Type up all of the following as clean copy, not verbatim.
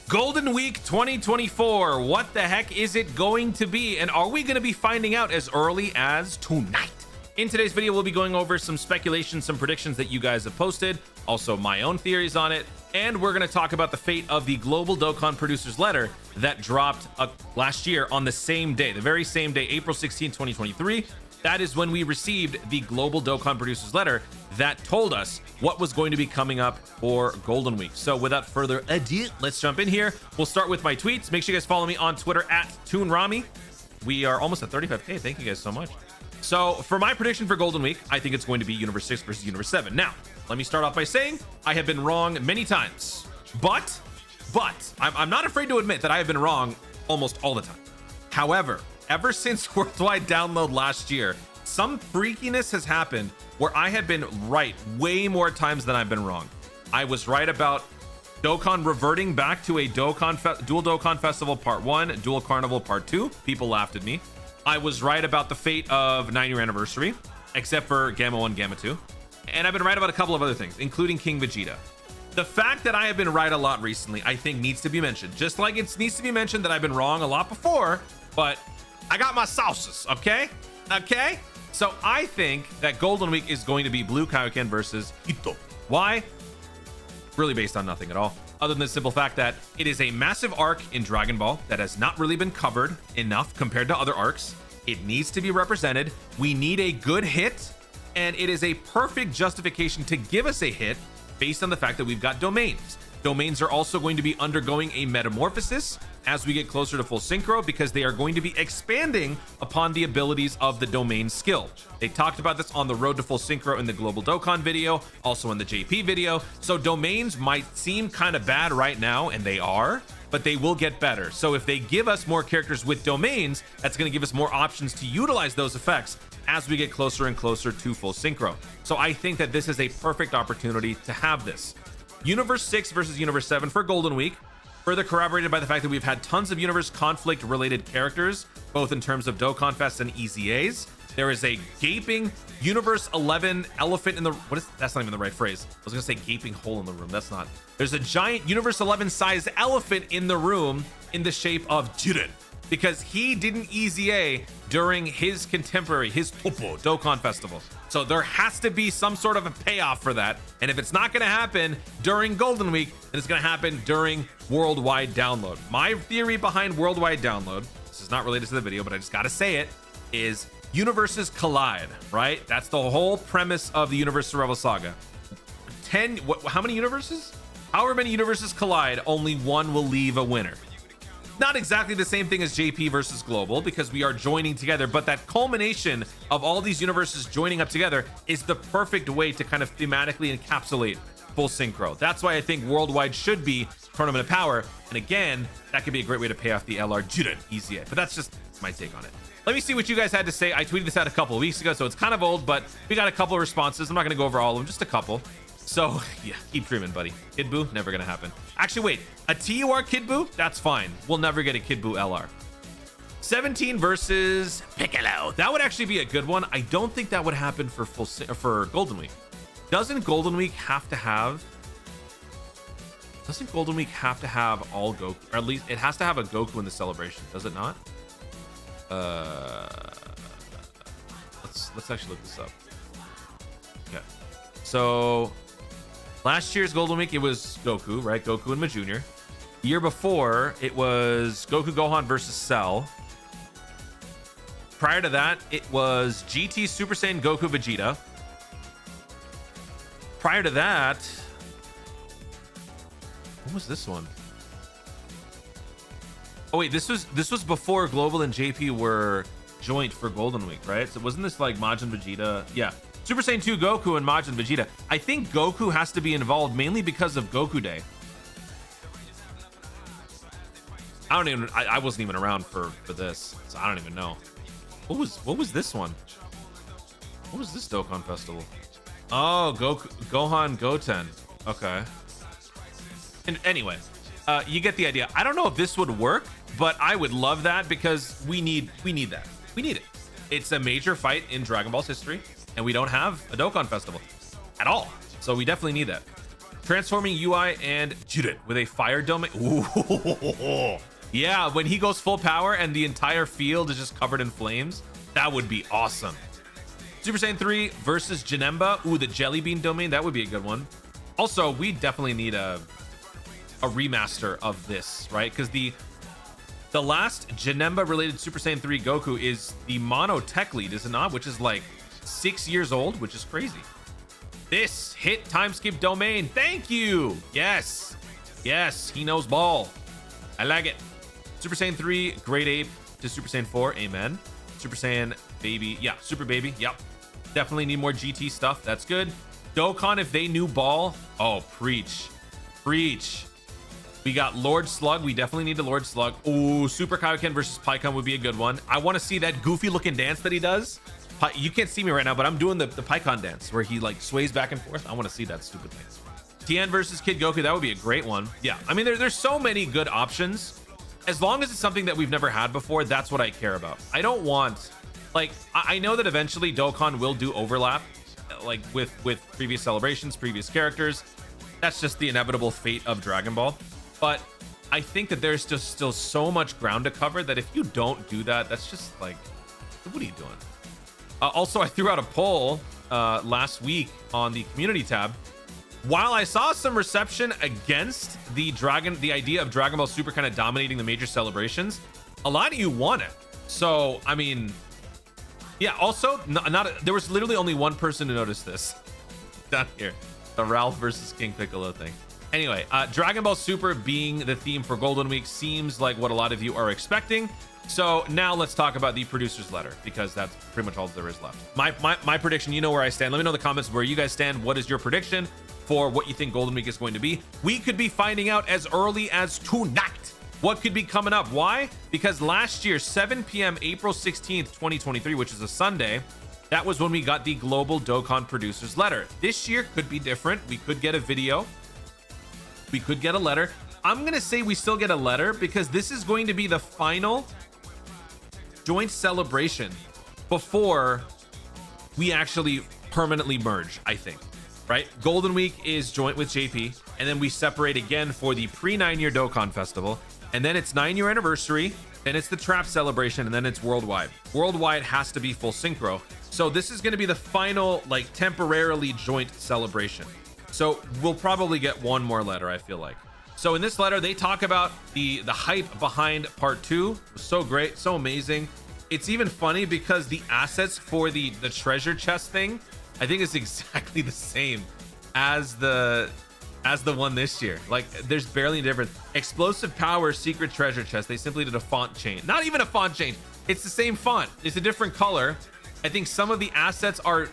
Golden Week 2024. What the heck is it going to be? And are we going to be finding out as early as tonight? In today's video, we'll be going over some speculation, some predictions that you guys have posted, also my own theories on it, and we're going to talk about the fate of the Global Dokkan Producers Letter that dropped last year on the same day, the very same day, April 16, 2023. That is when we received the Global Dokkan Producers Letter that told us what was going to be coming up for Golden Week. So without further ado, let's jump in here. We'll start with my tweets. Make sure you guys follow me on Twitter at ToonRami. We are almost at 35K. Thank you guys so much. So for my prediction for Golden Week, I think it's going to be Universe 6 versus Universe 7. Now, let me start off by saying I have been wrong many times, but I'm not afraid to admit that I have been wrong almost all the time. However, ever since worldwide download last year, some freakiness has happened where I have been right way more times than I've been wrong. I was right about Dokkan reverting back to a Dual Dokkan Festival Part 1, Dual Carnival Part 2. People laughed at me. I was right about the fate of 9-year anniversary, except for Gamma 1, Gamma 2. And I've been right about a couple of other things, including King Vegeta. The fact that I have been right a lot recently, I think needs to be mentioned. Just like it needs to be mentioned that I've been wrong a lot before, but I got my sauces, okay? Okay? So I think that Golden Week is going to be Blue Kaioken versus Ito. Why? Really based on nothing at all, other than the simple fact that it is a massive arc in Dragon Ball that has not really been covered enough compared to other arcs. It needs to be represented. We need a good hit, and it is a perfect justification to give us a hit based on the fact that we've got domains. Domains are also going to be undergoing a metamorphosis as we get closer to full synchro because they are going to be expanding upon the abilities of the domain skill. They talked about this on the road to full synchro in the Global Dokkan video, also in the JP video. So domains might seem kind of bad right now, and they are, but they will get better. So if they give us more characters with domains, that's going to give us more options to utilize those effects as we get closer and closer to full synchro. So I think that this is a perfect opportunity to have this. Universe 6 versus Universe 7 for Golden Week, further corroborated by the fact that we've had tons of universe conflict related characters, both in terms of Dokkan Fest and EZAs. There is a gaping Universe 11 elephant in the, that's not even the right phrase. I was gonna say gaping hole in the room. That's not. There's a giant Universe 11 size elephant in the room in the shape of Jiren, because he didn't EZA during his contemporary, his Topo Dokkan Festival. So there has to be some sort of a payoff for that. And if it's not going to happen during Golden Week, then it's going to happen during worldwide download. My theory behind worldwide download, this is not related to the video, but I just got to say it, is universes collide, right? That's the whole premise of the Universe Survival Saga. How many universes? However many universes collide, only one will leave a winner. Not exactly the same thing as JP versus Global because we are joining together, but that culmination of all these universes joining up together is the perfect way to kind of thematically encapsulate full synchro. That's why I think worldwide should be Tournament of Power. And again, that could be a great way to pay off the LR Jiren EZA, but that's just my take on it. Let me see what you guys had to say. I tweeted this out a couple of weeks ago, so it's kind of old, but we got a couple of responses. I'm not going to go over all of them, just a couple. So yeah, keep dreaming, buddy. Kid Buu, never gonna happen. Actually, wait, a TUR Kid Buu? That's fine. We'll never get a Kid Buu LR. 17 versus Piccolo. That would actually be a good one. I don't think that would happen for Golden Week. Doesn't Golden Week have to have all Goku? Or at least it has to have a Goku in the celebration, does it not? Let's actually look this up. Okay. So last year's Golden Week, it was Goku, right? Goku and Ma Jr. The year before, it was Goku Gohan versus Cell. Prior to that, it was GT Super Saiyan Goku Vegeta. Prior to that, what was this one? Oh wait, this was before Global and JP were joint for Golden Week, right? So wasn't this like Majin Vegeta? Yeah. Super Saiyan 2 Goku and Majin Vegeta. I think Goku has to be involved mainly because of Goku Day. I wasn't even around for this, so I don't even know. What was this one? What was this Dokkan Festival? Oh, Gohan Goten. Okay. And anyway, you get the idea. I don't know if this would work, but I would love that because we need that. We need it. It's a major fight in Dragon Ball's history, and we don't have a Dokkan Festival at all. So we definitely need that. Transforming UI and Jiren with a fire domain. Ooh. Yeah, when he goes full power and the entire field is just covered in flames, that would be awesome. Super Saiyan 3 versus Janemba. Ooh, the jelly bean domain, that would be a good one. Also, we definitely need a remaster of this, right? Because the last Janemba related Super Saiyan 3 Goku is the mono tech lead, is it not? Which is like 6 years old, which is crazy. This hit time skip domain. Thank you. Yes. Yes, he knows ball. I like it. Super Saiyan 3, Great Ape to Super Saiyan 4. Amen. Super Saiyan Baby. Yeah, Super Baby. Yep. Definitely need more GT stuff. That's good. Dokkan, if they knew ball. Oh, preach. Preach. We got Lord Slug. We definitely need a Lord Slug. Ooh, Super Kaioken versus Pikkon would be a good one. I want to see that goofy looking dance that he does. You can't see me right now, but I'm doing the Pikkon dance where he like sways back and forth. I want to see that stupid thing. Tien versus Kid Goku. That would be a great one. Yeah, I mean, there's so many good options. As long as it's something that we've never had before, that's what I care about. I don't want, like, I know that eventually Dokkan will do overlap, like with previous celebrations, previous characters. That's just the inevitable fate of Dragon Ball. But I think that there's just still so much ground to cover that if you don't do that, that's just like, what are you doing? Also, I threw out a poll last week on the community tab. While I saw some reception against the idea of Dragon Ball Super kind of dominating the major celebrations, a lot of you want it. So, I mean, yeah, also, there was literally only one person who noticed this down here. The Ralph versus King Piccolo thing. Anyway, Dragon Ball Super being the theme for Golden Week seems like what a lot of you are expecting. So now let's talk about the producer's letter, because that's pretty much all there is left. My prediction, you know where I stand. Let me know in the comments where you guys stand. What is your prediction for what you think Golden Week is going to be? We could be finding out as early as tonight what could be coming up. Why? Because last year, 7 p.m. April 16th, 2023, which is a Sunday, that was when we got the global Dokkan producer's letter. This year could be different. We could get a video. We could get a letter. I'm going to say we still get a letter because this is going to be the final joint celebration before we actually permanently merge, I think, right? Golden Week is joint with JP, and then we separate again for the pre-9-year Dokkan Festival, and then it's 9-year anniversary, then it's the Trap celebration, and then it's worldwide. Worldwide has to be full synchro. So this is going to be the final, like, temporarily joint celebration. So we'll probably get one more letter, I feel like. So in this letter, they talk about the hype behind part 2. It was so great, so amazing. It's even funny because the assets for the treasure chest thing, I think is exactly the same as the one this year. Like, there's barely a difference. Explosive power secret treasure chest. They simply did a font change. Not even a font change. It's the same font. It's a different color. I think some of the assets are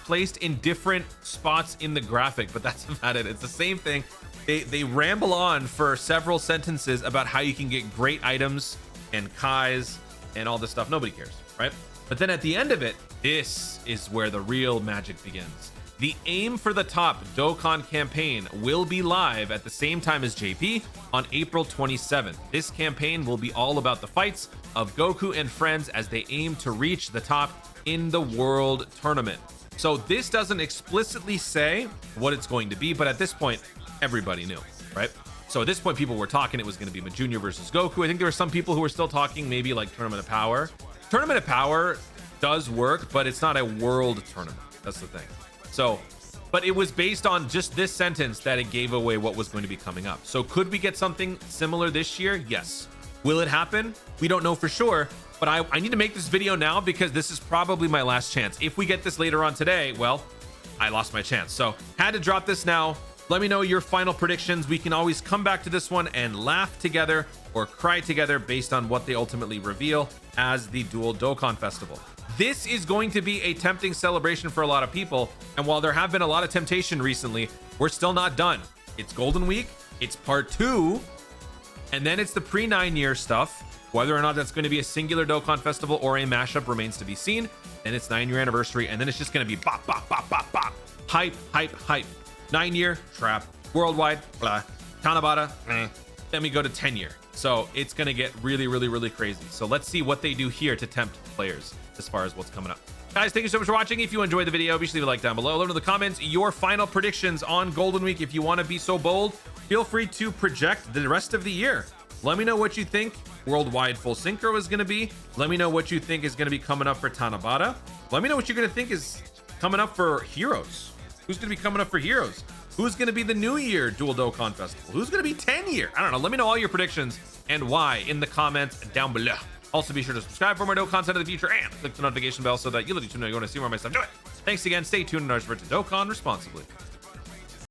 placed in different spots in the graphic, but that's about it. It's the same thing. They ramble on for several sentences about how you can get great items and Kais and all this stuff. Nobody cares, right? But then at the end of it, this is where the real magic begins. The Aim for the Top Dokkan campaign will be live at the same time as JP on April 27th. This campaign will be all about the fights of Goku and friends as they aim to reach the top in the World Tournament. So this doesn't explicitly say what it's going to be, but at this point, everybody knew, right? So at this point, people were talking it was going to be Junior versus Goku. I think there were some people who were still talking maybe like Tournament of Power. Tournament of Power does work, but it's not a world tournament. That's the thing. So, but it was based on just this sentence that it gave away what was going to be coming up. So could we get something similar this year? Yes. Will it happen? We don't know for sure, but I need to make this video now because this is probably my last chance. If we get this later on today, well, I lost my chance. So had to drop this now. Let me know your final predictions. We can always come back to this one and laugh together or cry together based on what they ultimately reveal as the Dual Dokkan Festival. This is going to be a tempting celebration for a lot of people. And while there have been a lot of temptation recently, we're still not done. It's Golden Week, it's part 2, and then it's the pre-9-year stuff. Whether or not that's going to be a singular Dokkan Festival or a mashup remains to be seen. Then it's 9-year anniversary, and then it's just going to be bop, bop, bop, bop, bop. Hype, hype, hype. 9-year, Trap. Worldwide, blah. Tanabata, Then we go to 10-year. So it's going to get really, really, really crazy. So let's see what they do here to tempt players as far as what's coming up. Guys, thank you so much for watching. If you enjoyed the video, be sure to leave a like down below. Let me know in the comments your final predictions on Golden Week. If you want to be so bold, feel free to project the rest of the year. Let me know what you think Worldwide Full Synchro is going to be. Let me know what you think is going to be coming up for Tanabata. Let me know what you're going to think is coming up for Heroes. Who's going to be coming up for Heroes? Who's going to be the New Year Dual Dokkan Festival? Who's going to be 10 year? I don't know. Let me know all your predictions and why in the comments down below. Also, be sure to subscribe for more Dokkan content in the future and click the notification bell so that you'll let you know you're going to see more of my stuff. Do it. Thanks again. Stay tuned and remember to Dokkan responsibly.